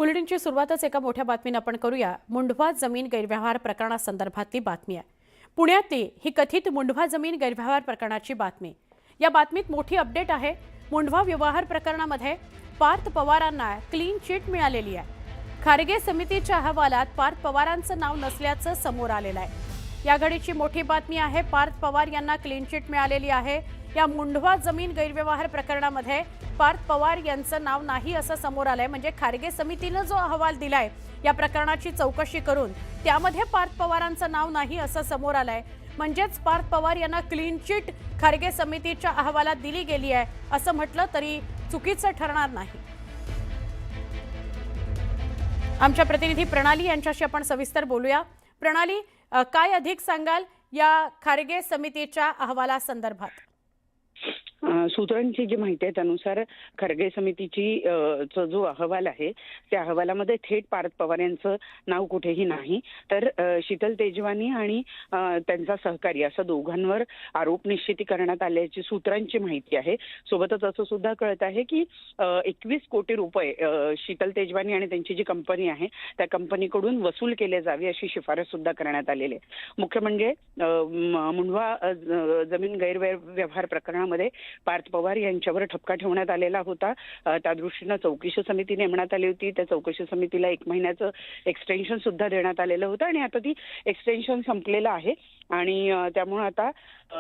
बुलेटिनची सुरुवातच एका मोठ्या बातमीने आपण करूया। मुंढवा जमीन गैरव्यवहार प्रकरणासंदर्भातली बातमी आहे। पुण्यातली ही कथित मुंढवा जमीन गैरव्यवहार प्रकरणाची बातमी। या बातमीत मोठी अपडेट आहे। मुंढवा व्यवहार प्रकरणामध्ये पार्थ पवारांना क्लीन चिट मिळालेली आहे। खारगे समितीच्या अहवालात पार्थ पवारांचं नाव नसल्याचं समोर आलेलं आहे। या घडीची मोठी बातमी आहे। पार्थ पवार यांना क्लीन चिट मिळालेली आहे। या मुंढवा जमीन गैरव्यवहार प्रकरणामध्ये पार्थ पवार यांचं नाव नाही असं समोर आलंय। म्हणजे खारगे समितीने जो अहवाल दिलाय या प्रकरणाची चौकशी करून त्यामध्ये पार्थ पवारांचं नाव नाही असं समोर आलंय। म्हणजेच पार्थ पवार यांना क्लीन चिट खारगे समितीच्या अहवालात दिली गेली आहे असं म्हटलं तरी चुकीचं ठरणार नाही। आमच्या प्रतिनिधी प्रणाली यांच्याशी आपण सविस्तर बोलूया। प्रणाली, काय अधिक सांगाल या खारगे समितीच्या अहवालासंदर्भात? सूत्रांची जी माहिती आहे त्यानुसार खरगे समितीची जो अहवाल आहे त्या अहवालामध्ये थेट पार्थ पवार यांचं नाव कुठेही नाही, तर शीतल तेजवानी आणि त्यांचा सहकारी असं दोघांवर आरोप निश्चिती करण्यात आल्याची सूत्रांची माहिती आहे। सोबतच असं सुद्धा कळत आहे की 21 कोटी रुपये शीतल तेजवानी आणि त्यांची जी कंपनी आहे त्या कंपनीकडून वसूल केले जावे अशी शिफारस सुद्धा करण्यात आलेली आहे। मुख्य म्हणजे मुंढवा जमीन गैरव्यवहार प्रकरणामध्ये पार्थ पवार यांच्यावर ठपका ठेवण्यात आलेला होता। त्या दृष्टीने चौकशी समिती नेमण्यात आली होती। त्या चौकशी समितीला 1 महिन्याचं एक्सटेन्शन सुद्धा देण्यात आलेलं होतं आणि आता ती एक्सटेन्शन संपलेलं आहे आणि त्यामुळे आता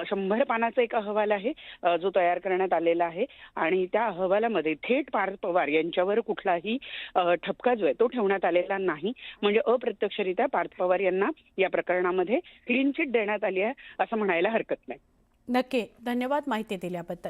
100 पानाचा एक अहवाल आहे जो तयार करण्यात आलेला आहे आणि त्या अहवालामध्ये थेट पार्थ पवार यांच्यावर कुठलाही ठपका जो आहे तो ठेवण्यात आलेला नाही। म्हणजे अप्रत्यक्षरित्या पार्थ पवार यांना या प्रकरणामध्ये क्लीन चिट देण्यात आली आहे असं म्हणायला हरकत नाही। नक्की, धन्यवाद माहिती दिल्याबद्दल।